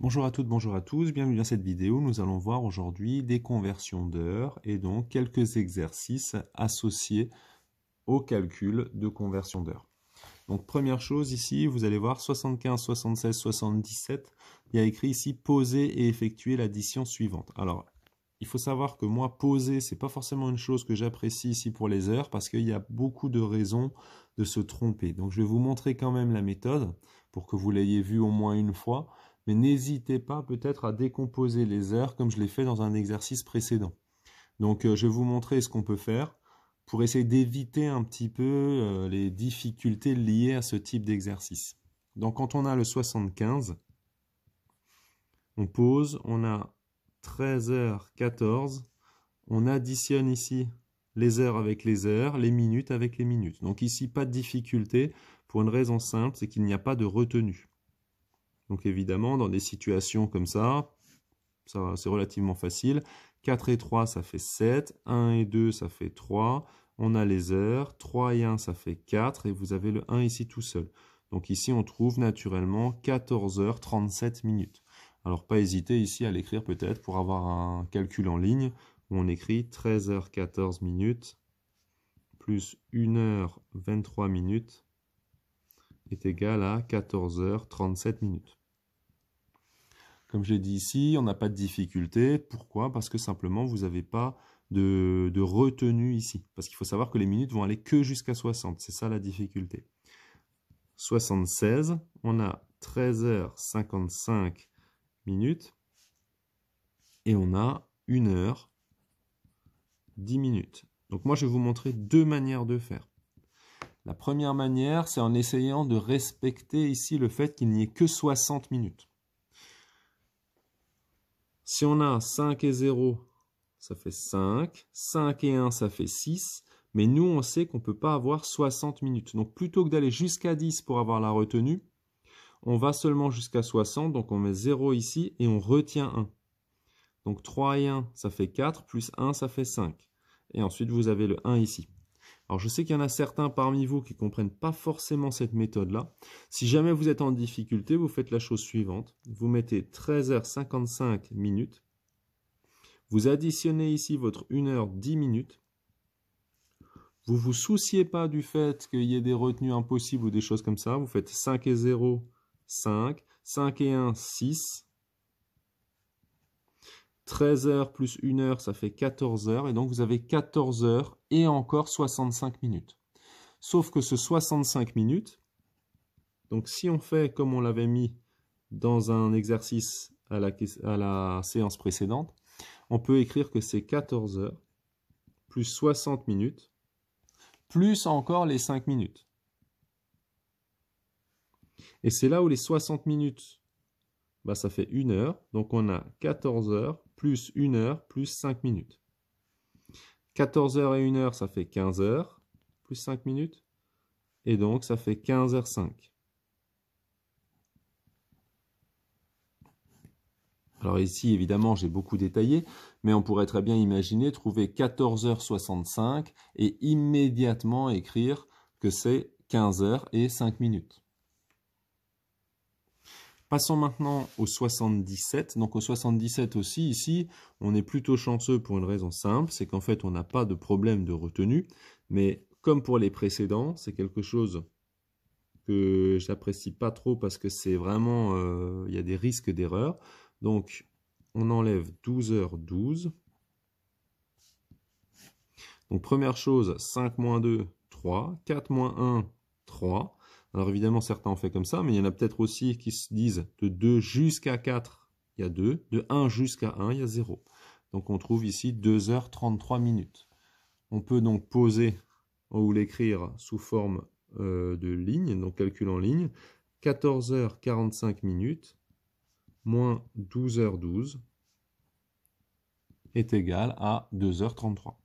Bonjour à toutes, bonjour à tous, bienvenue dans cette vidéo. Nous allons voir aujourd'hui des conversions d'heures et donc quelques exercices associés au calcul de conversion d'heures. Donc première chose ici, vous allez voir 75, 76, 77, il y a écrit ici poser et effectuer l'addition suivante. Alors, il faut savoir que moi, poser, c'est pas forcément une chose que j'apprécie ici pour les heures parce qu'il y a beaucoup de raisons de se tromper. Donc je vais vous montrer quand même la méthode pour que vous l'ayez vue au moins une fois. Mais n'hésitez pas peut-être à décomposer les heures comme je l'ai fait dans un exercice précédent. Donc je vais vous montrer ce qu'on peut faire pour essayer d'éviter un petit peu les difficultés liées à ce type d'exercice. Donc quand on a le 75, on pose, on a 13h14, on additionne ici les heures avec les heures, les minutes avec les minutes. Donc ici, pas de difficulté pour une raison simple, c'est qu'il n'y a pas de retenue. Donc évidemment, dans des situations comme ça c'est relativement facile. 4 et 3, ça fait 7. 1 et 2, ça fait 3. On a les heures. 3 et 1, ça fait 4. Et vous avez le 1 ici tout seul. Donc ici, on trouve naturellement 14h37 minutes. Alors pas hésiter ici à l'écrire peut-être pour avoir un calcul en ligne où on écrit 13h14 minutes plus 1h23 minutes est égal à 14h37 minutes. Comme je l'ai dit ici, on n'a pas de difficulté. Pourquoi? Parce que simplement, vous n'avez pas de retenue ici. Parce qu'il faut savoir que les minutes vont aller que jusqu'à 60. C'est ça la difficulté. 76, on a 13h55 minutes. Et on a 1h10 minutes. Donc moi, je vais vous montrer deux manières de faire. La première manière, c'est en essayant de respecter ici le fait qu'il n'y ait que 60 minutes. Si on a 5 et 0, ça fait 5. 5 et 1, ça fait 6. Mais nous, on sait qu'on ne peut pas avoir 60 minutes. Donc, plutôt que d'aller jusqu'à 10 pour avoir la retenue, on va seulement jusqu'à 60. Donc, on met 0 ici et on retient 1. Donc, 3 et 1, ça fait 4. Plus 1, ça fait 5. Et ensuite, vous avez le 1 ici. Alors, je sais qu'il y en a certains parmi vous qui ne comprennent pas forcément cette méthode-là. Si jamais vous êtes en difficulté, vous faites la chose suivante. Vous mettez 13h55 minutes. Vous additionnez ici votre 1h10 minutes. Vous ne vous souciez pas du fait qu'il y ait des retenues impossibles ou des choses comme ça. Vous faites 5 et 0, 5. 5 et 1, 6. 13 heures plus 1 heure, ça fait 14 heures. Et donc, vous avez 14 heures et encore 65 minutes. Sauf que ce 65 minutes, donc si on fait comme on l'avait mis dans un exercice à la séance précédente, on peut écrire que c'est 14 heures plus 60 minutes, plus encore les 5 minutes. Et c'est là où les 60 minutes, ça fait 1 heure. Donc on a 14 heures plus 1 heure plus 5 minutes. 14 heures et 1 heure, ça fait 15 heures plus 5 minutes. Et donc ça fait 15h05. Alors ici, évidemment, j'ai beaucoup détaillé, mais on pourrait très bien imaginer trouver 14h65 et immédiatement écrire que c'est 15h et 5 minutes. Passons maintenant au 77. Donc au 77 aussi, ici, on est plutôt chanceux pour une raison simple, c'est qu'en fait, on n'a pas de problème de retenue, mais comme pour les précédents, c'est quelque chose que j'apprécie pas trop parce que c'est vraiment, il y a des risques d'erreur. Donc, on enlève 12h12. Donc, première chose, 5 moins 2, 3. 4 moins 1, 3. Alors, évidemment, certains ont fait comme ça, mais il y en a peut-être aussi qui se disent de 2 jusqu'à 4, il y a 2. De 1 jusqu'à 1, il y a 0. Donc, on trouve ici 2h33 minutes. On peut donc poser ou l'écrire sous forme de ligne, donc calcul en ligne. 14h45 minutes moins 12h12 est égal à 2h33.